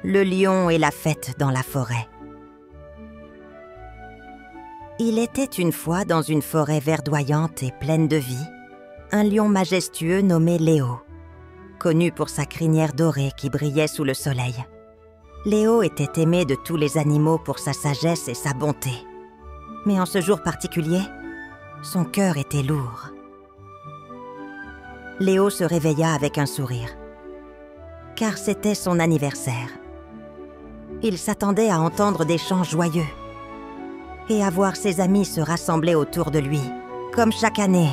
Le lion et la fête dans la forêt. Il était une fois dans une forêt verdoyante et pleine de vie, un lion majestueux nommé Léo, connu pour sa crinière dorée qui brillait sous le soleil. Léo était aimé de tous les animaux pour sa sagesse et sa bonté. Mais en ce jour particulier, son cœur était lourd. Léo se réveilla avec un sourire, car c'était son anniversaire. Il s'attendait à entendre des chants joyeux et à voir ses amis se rassembler autour de lui, comme chaque année.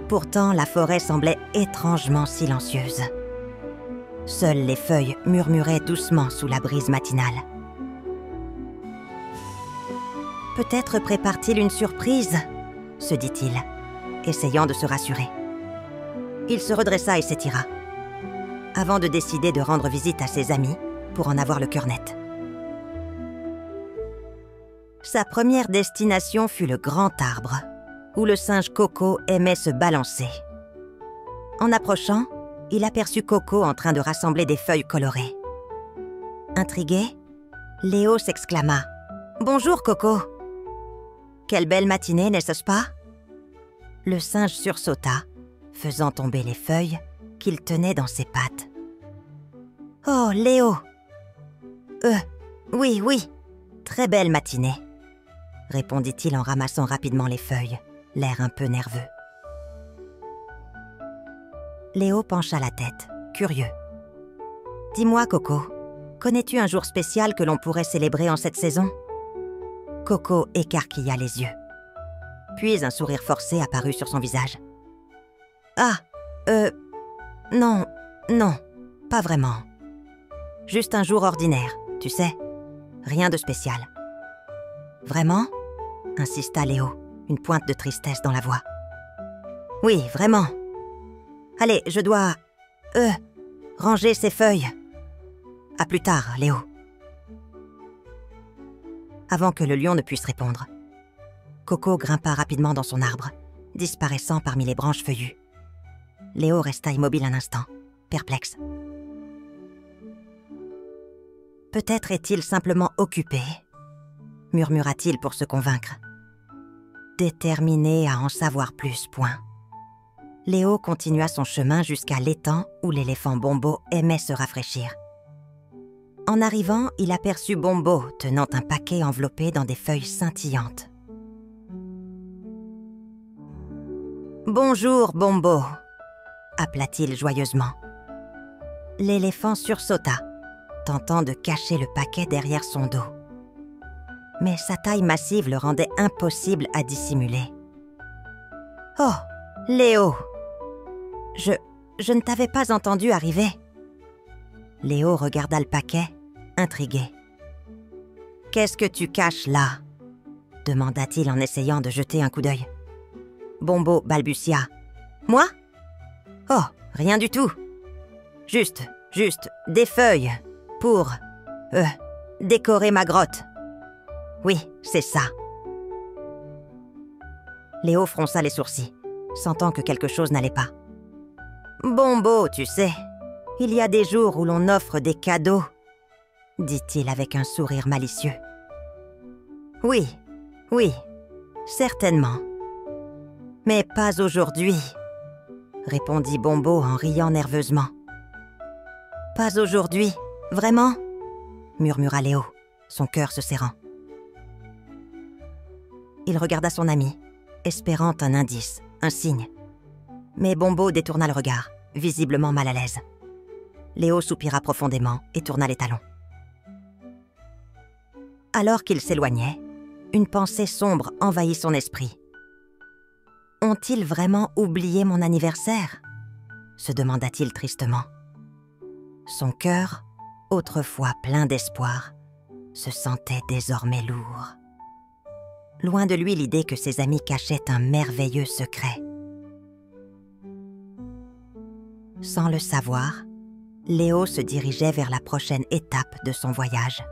Pourtant, la forêt semblait étrangement silencieuse. Seules les feuilles murmuraient doucement sous la brise matinale. Peut-être prépare-t-il une surprise, se dit-il, essayant de se rassurer. Il se redressa et s'étira, avant de décider de rendre visite à ses amis pour en avoir le cœur net. Sa première destination fut le grand arbre, où le singe Coco aimait se balancer. En approchant, il aperçut Coco en train de rassembler des feuilles colorées. Intrigué, Léo s'exclama « Bonjour Coco !»« Quelle belle matinée, n'est-ce pas ?» Le singe sursauta, faisant tomber les feuilles qu'il tenait dans ses pattes. « Oh, Léo !»« Oui, très belle matinée !» répondit-il en ramassant rapidement les feuilles, l'air un peu nerveux. Léo pencha la tête, curieux. « Dis-moi, Coco, connais-tu un jour spécial que l'on pourrait célébrer en cette saison ?» Coco écarquilla les yeux. Puis un sourire forcé apparut sur son visage. « Ah, non, pas vraiment. Juste un jour ordinaire, tu sais, rien de spécial. » « Vraiment ?» insista Léo, une pointe de tristesse dans la voix. « Oui, vraiment. Allez, je dois... ranger ces feuilles. À plus tard, Léo. » Avant que le lion ne puisse répondre, Coco grimpa rapidement dans son arbre, disparaissant parmi les branches feuillues. Léo resta immobile un instant, perplexe. Peut-être est-il simplement occupé, murmura-t-il pour se convaincre. Déterminé à en savoir plus, point. Léo continua son chemin jusqu'à l'étang où l'éléphant Bombo aimait se rafraîchir. En arrivant, il aperçut Bombo tenant un paquet enveloppé dans des feuilles scintillantes. « Bonjour, Bombo !» appela-t-il joyeusement. L'éléphant sursauta, tentant de cacher le paquet derrière son dos. Mais sa taille massive le rendait impossible à dissimuler. « Oh, Léo ! Je ne t'avais pas entendu arriver. » Léo regarda le paquet, intrigué. « Qu'est-ce que tu caches là ?» demanda-t-il en essayant de jeter un coup d'œil. Bombo balbutia. « Moi ? Oh, rien du tout. Juste des feuilles pour, décorer ma grotte. Oui, c'est ça. » Léo fronça les sourcils, sentant que quelque chose n'allait pas. « Bombo, tu sais, il y a des jours où l'on offre des cadeaux, » dit-il avec un sourire malicieux. « Oui, certainement. Mais pas aujourd'hui, » répondit Bombo en riant nerveusement. « Pas aujourd'hui, vraiment ?» murmura Léo, son cœur se serrant. Il regarda son ami, espérant un indice, un signe. Mais Bombo détourna le regard, visiblement mal à l'aise. Léo soupira profondément et tourna les talons. Alors qu'il s'éloignait, une pensée sombre envahit son esprit. « Ont-ils vraiment oublié mon anniversaire ?» se demanda-t-il tristement. Son cœur, autrefois plein d'espoir, se sentait désormais lourd. Loin de lui l'idée que ses amis cachaient un merveilleux secret. Sans le savoir, Léo se dirigeait vers la prochaine étape de son voyage.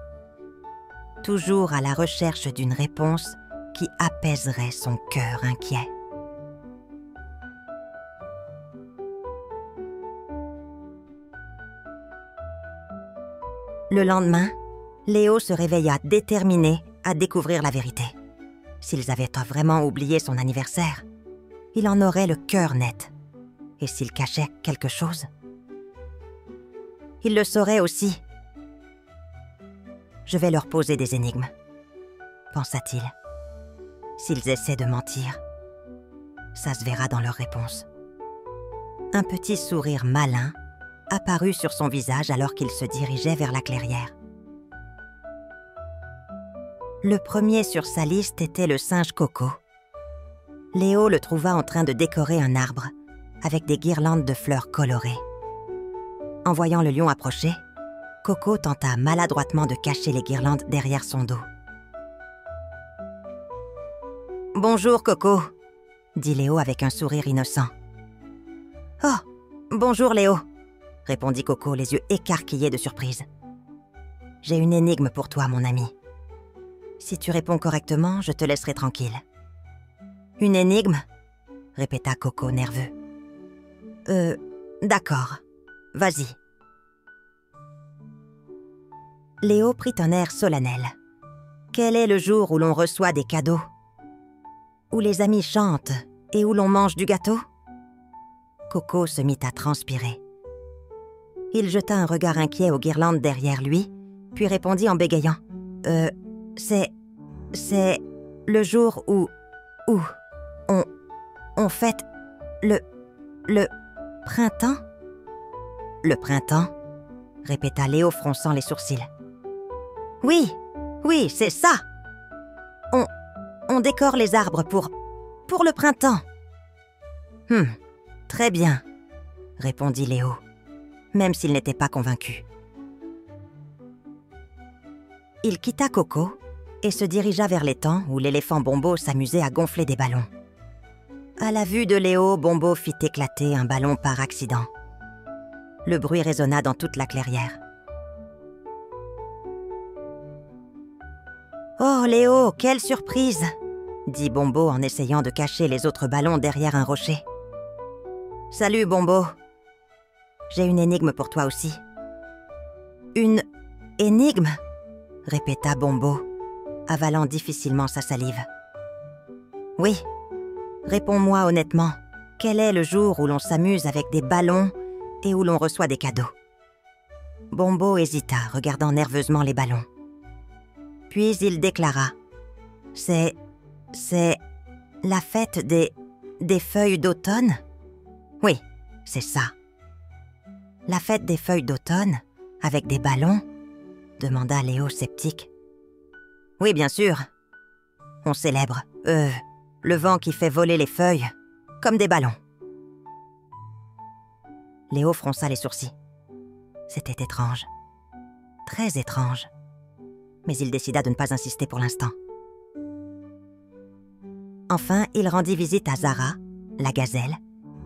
Toujours à la recherche d'une réponse qui apaiserait son cœur inquiet. Le lendemain, Léo se réveilla déterminé à découvrir la vérité. S'ils avaient vraiment oublié son anniversaire, il en aurait le cœur net. Et s'il cachait quelque chose, il le saurait aussi. Je vais leur poser des énigmes, pensa-t-il. S'ils essaient de mentir, ça se verra dans leurs réponses. Un petit sourire malin apparut sur son visage alors qu'il se dirigeait vers la clairière. Le premier sur sa liste était le singe Coco. Léo le trouva en train de décorer un arbre avec des guirlandes de fleurs colorées. En voyant le lion approcher, Coco tenta maladroitement de cacher les guirlandes derrière son dos. « Bonjour, Coco », dit Léo avec un sourire innocent. « Oh, bonjour, Léo », répondit Coco, les yeux écarquillés de surprise. « J'ai une énigme pour toi, mon ami. Si tu réponds correctement, je te laisserai tranquille. »« Une énigme ?» répéta Coco, nerveux. « D'accord. Vas-y. » Léo prit un air solennel. Quel est le jour où l'on reçoit des cadeaux? Où les amis chantent et où l'on mange du gâteau? Coco se mit à transpirer. Il jeta un regard inquiet aux guirlandes derrière lui, puis répondit en bégayant. C'est le jour où on fête le printemps? Le printemps? Répéta Léo fronçant les sourcils. Oui, c'est ça! On décore les arbres pour le printemps. Très bien, répondit Léo, même s'il n'était pas convaincu. Il quitta Coco et se dirigea vers l'étang où l'éléphant Bombo s'amusait à gonfler des ballons. À la vue de Léo, Bombo fit éclater un ballon par accident. Le bruit résonna dans toute la clairière. « Oh, Léo, quelle surprise !» dit Bombo en essayant de cacher les autres ballons derrière un rocher. « Salut, Bombo. J'ai une énigme pour toi aussi. »« Une énigme ?» répéta Bombo, avalant difficilement sa salive. « Oui, réponds-moi honnêtement, quel est le jour où l'on s'amuse avec des ballons et où l'on reçoit des cadeaux ?» Bombo hésita, regardant nerveusement les ballons. Puis il déclara. « C'est la fête des feuilles d'automne ?» ?»« Oui, c'est ça. »« La fête des feuilles d'automne, avec des ballons ?» demanda Léo sceptique. « Oui, bien sûr. On célèbre, le vent qui fait voler les feuilles, comme des ballons. » Léo fronça les sourcils. C'était étrange. Très étrange. Mais il décida de ne pas insister pour l'instant. Enfin, il rendit visite à Zara, la gazelle,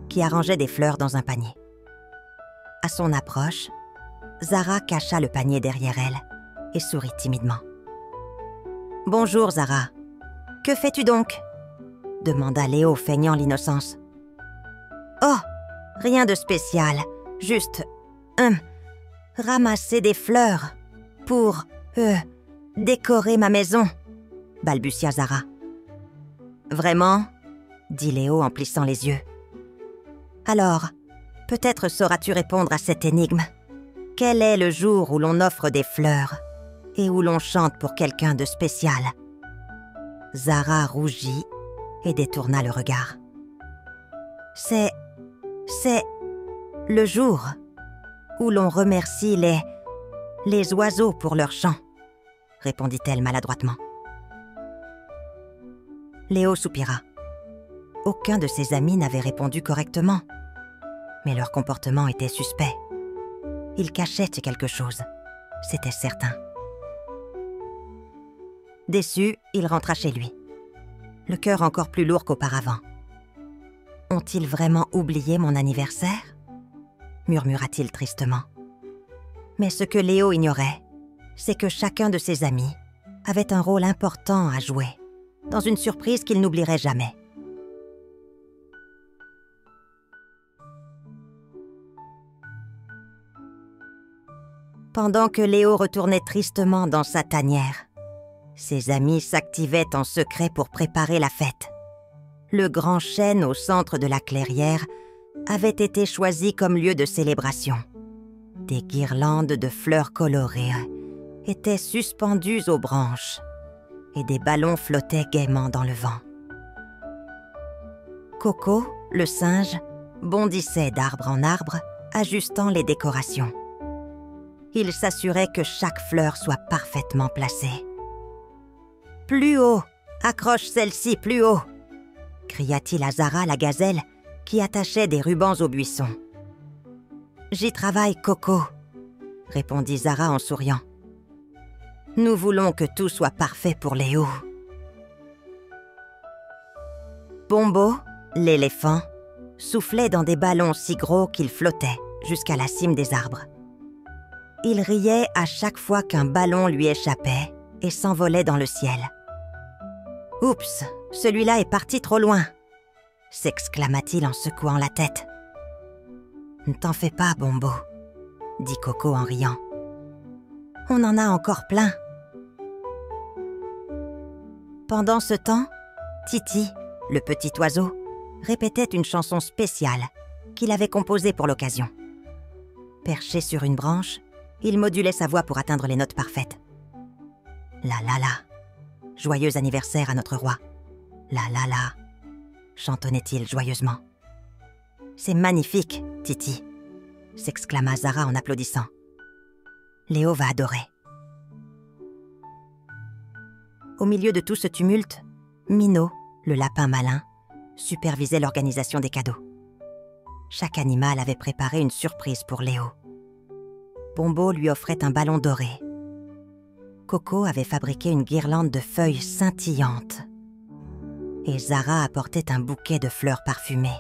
qui arrangeait des fleurs dans un panier. À son approche, Zara cacha le panier derrière elle et sourit timidement. « Bonjour, Zara. Que fais-tu donc ?» demanda Léo, feignant l'innocence. « Oh, rien de spécial. Juste, ramasser des fleurs pour, décorer ma maison, » balbutia Zara. « Vraiment ?» dit Léo en plissant les yeux. « Alors, peut-être sauras-tu répondre à cette énigme. Quel est le jour où l'on offre des fleurs et où l'on chante pour quelqu'un de spécial ?» Zara rougit et détourna le regard. « C'est le jour où l'on remercie les oiseaux pour leur chant, » répondit-elle maladroitement. Léo soupira. Aucun de ses amis n'avait répondu correctement, mais leur comportement était suspect. Ils cachaient quelque chose, c'était certain. Déçu, il rentra chez lui, le cœur encore plus lourd qu'auparavant. « Ont-ils vraiment oublié mon anniversaire ?» murmura-t-il tristement. Mais ce que Léo ignorait, c'est que chacun de ses amis avait un rôle important à jouer dans une surprise qu'il n'oublierait jamais. Pendant que Léo retournait tristement dans sa tanière, ses amis s'activaient en secret pour préparer la fête. Le grand chêne au centre de la clairière avait été choisi comme lieu de célébration. Des guirlandes de fleurs colorées étaient suspendues aux branches et des ballons flottaient gaiement dans le vent. Coco, le singe, bondissait d'arbre en arbre, ajustant les décorations. Il s'assurait que chaque fleur soit parfaitement placée. « Plus haut! Accroche celle-ci plus haut !» cria-t-il à Zara la gazelle qui attachait des rubans au buisson. « J'y travaille, Coco !» répondit Zara en souriant. « Nous voulons que tout soit parfait pour Léo. » Bombo, l'éléphant, soufflait dans des ballons si gros qu'ils flottaient jusqu'à la cime des arbres. Il riait à chaque fois qu'un ballon lui échappait et s'envolait dans le ciel. « Oups, celui-là est parti trop loin !» s'exclama-t-il en secouant la tête. « Ne t'en fais pas, Bombo !» dit Coco en riant. « On en a encore plein !» Pendant ce temps, Titi, le petit oiseau, répétait une chanson spéciale qu'il avait composée pour l'occasion. Perché sur une branche, il modulait sa voix pour atteindre les notes parfaites. « La la la, joyeux anniversaire à notre roi. La la la », chantonnait-il joyeusement. « C'est magnifique, Titi !» s'exclama Zara en applaudissant. « Léo va adorer. » Au milieu de tout ce tumulte, Minot, le lapin malin, supervisait l'organisation des cadeaux. Chaque animal avait préparé une surprise pour Léo. Bombo lui offrait un ballon doré. Coco avait fabriqué une guirlande de feuilles scintillantes. Et Zara apportait un bouquet de fleurs parfumées.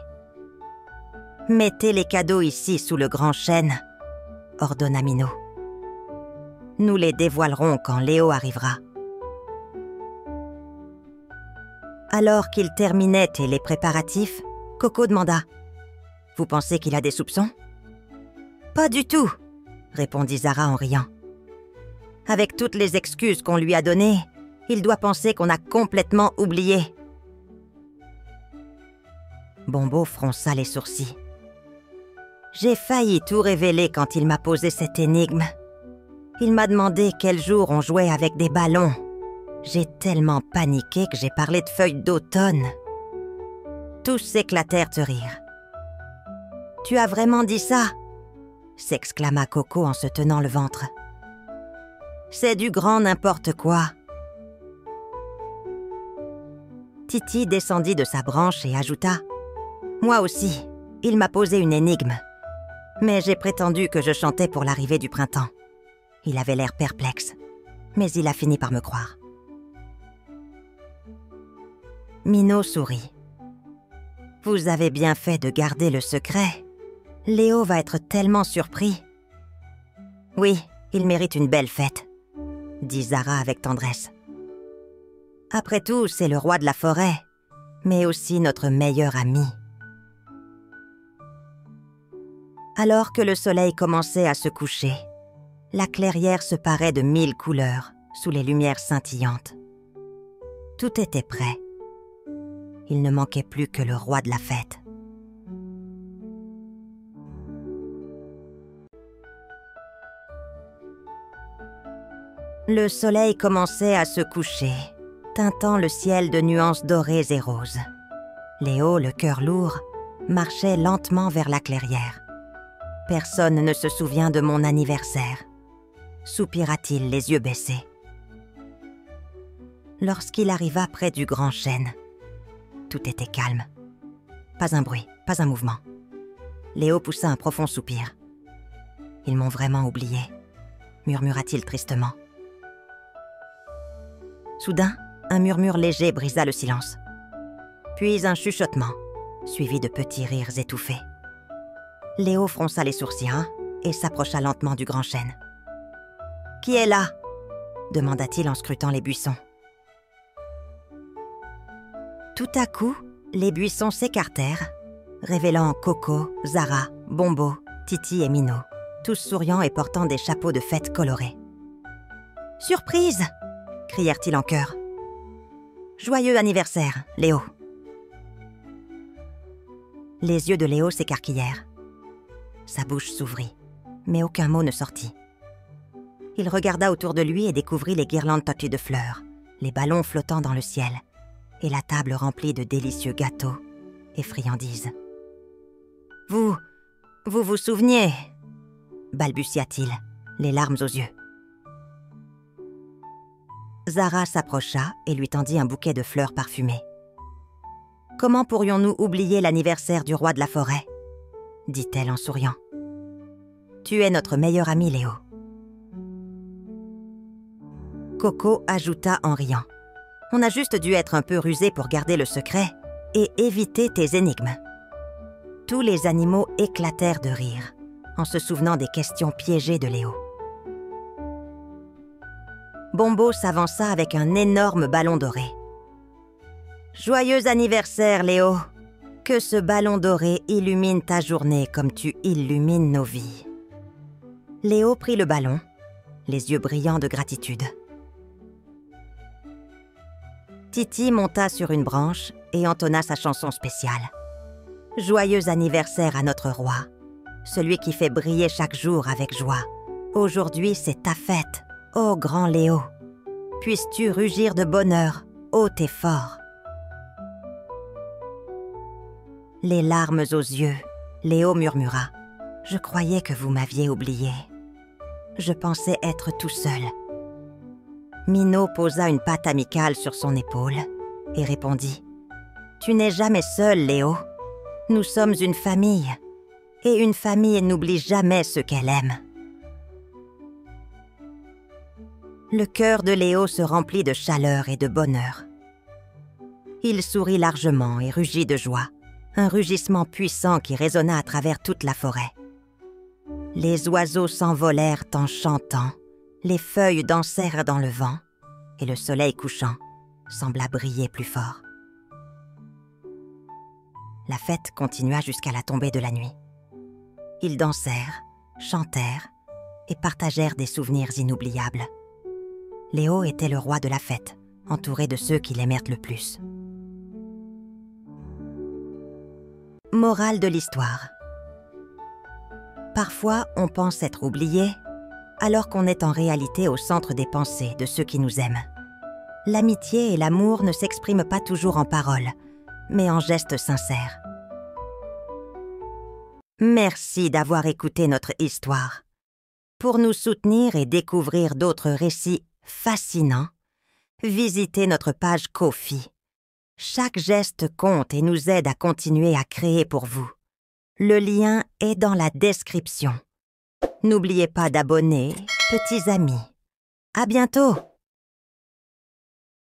« Mettez les cadeaux ici sous le grand chêne », ordonna Minot. « Nous les dévoilerons quand Léo arrivera. » Alors qu'il terminait les préparatifs, Coco demanda « Vous pensez qu'il a des soupçons ?»« Pas du tout !» répondit Zara en riant. « Avec toutes les excuses qu'on lui a données, il doit penser qu'on a complètement oublié. » Bombo fronça les sourcils. « J'ai failli tout révéler quand il m'a posé cette énigme. Il m'a demandé quel jour on jouait avec des ballons. J'ai tellement paniqué que j'ai parlé de feuilles d'automne. » Tous s'éclatèrent de rire. « Tu as vraiment dit ça ?» s'exclama Coco en se tenant le ventre. « C'est du grand n'importe quoi. » Titi descendit de sa branche et ajouta « Moi aussi, il m'a posé une énigme. Mais j'ai prétendu que je chantais pour l'arrivée du printemps. Il avait l'air perplexe, mais il a fini par me croire. » Minot sourit. « Vous avez bien fait de garder le secret. Léo va être tellement surpris. »« Oui, il mérite une belle fête, » dit Zara avec tendresse. « Après tout, c'est le roi de la forêt, mais aussi notre meilleur ami. » Alors que le soleil commençait à se coucher, la clairière se parait de 1000 couleurs sous les lumières scintillantes. Tout était prêt. Il ne manquait plus que le roi de la fête. Le soleil commençait à se coucher, teintant le ciel de nuances dorées et roses. Léo, le cœur lourd, marchait lentement vers la clairière. « Personne ne se souvient de mon anniversaire », soupira-t-il les yeux baissés. Lorsqu'il arriva près du grand chêne, tout était calme. Pas un bruit, pas un mouvement. Léo poussa un profond soupir. « Ils m'ont vraiment oublié », murmura-t-il tristement. Soudain, un murmure léger brisa le silence. Puis un chuchotement, suivi de petits rires étouffés. Léo fronça les sourcils et s'approcha lentement du grand chêne. « Qui est là ?» demanda-t-il en scrutant les buissons. Tout à coup, les buissons s'écartèrent, révélant Coco, Zara, Bombo, Titi et Minot, tous souriants et portant des chapeaux de fête colorés. « Surprise !» crièrent-ils en chœur. « Joyeux anniversaire, Léo !» Les yeux de Léo s'écarquillèrent. Sa bouche s'ouvrit, mais aucun mot ne sortit. Il regarda autour de lui et découvrit les guirlandes tâtues de fleurs, les ballons flottant dans le ciel et la table remplie de délicieux gâteaux et friandises. « Vous vous souveniez ?» balbutia-t-il, les larmes aux yeux. Zara s'approcha et lui tendit un bouquet de fleurs parfumées. « Comment pourrions-nous oublier l'anniversaire du roi de la forêt ?» dit-elle en souriant. « Tu es notre meilleur ami, Léo. » Coco ajouta en riant. « On a juste dû être un peu rusés pour garder le secret et éviter tes énigmes. » Tous les animaux éclatèrent de rire en se souvenant des questions piégées de Léo. Bombo s'avança avec un énorme ballon doré. « Joyeux anniversaire, Léo! Que ce ballon doré illumine ta journée comme tu illumines nos vies. » Léo prit le ballon, les yeux brillants de gratitude. Titi monta sur une branche et entonna sa chanson spéciale. « Joyeux anniversaire à notre roi, celui qui fait briller chaque jour avec joie. Aujourd'hui, c'est ta fête, ô grand Léo. Puisses-tu rugir de bonheur, haut et fort. » Les larmes aux yeux, Léo murmura. « Je croyais que vous m'aviez oublié. Je pensais être tout seul. » Minot posa une patte amicale sur son épaule et répondit. « Tu n'es jamais seul, Léo. Nous sommes une famille, et une famille n'oublie jamais ceux qu'elle aime. » Le cœur de Léo se remplit de chaleur et de bonheur. Il sourit largement et rugit de joie, un rugissement puissant qui résonna à travers toute la forêt. Les oiseaux s'envolèrent en chantant, les feuilles dansèrent dans le vent, et le soleil couchant sembla briller plus fort. La fête continua jusqu'à la tombée de la nuit. Ils dansèrent, chantèrent et partagèrent des souvenirs inoubliables. Léo était le roi de la fête, entouré de ceux qui l'aimèrent le plus. Morale de l'histoire. Parfois, on pense être oublié, alors qu'on est en réalité au centre des pensées de ceux qui nous aiment. L'amitié et l'amour ne s'expriment pas toujours en paroles, mais en gestes sincères. Merci d'avoir écouté notre histoire. Pour nous soutenir et découvrir d'autres récits fascinants, visitez notre page Ko-fi. Chaque geste compte et nous aide à continuer à créer pour vous. Le lien est dans la description. N'oubliez pas d'abonner, petits amis. À bientôt!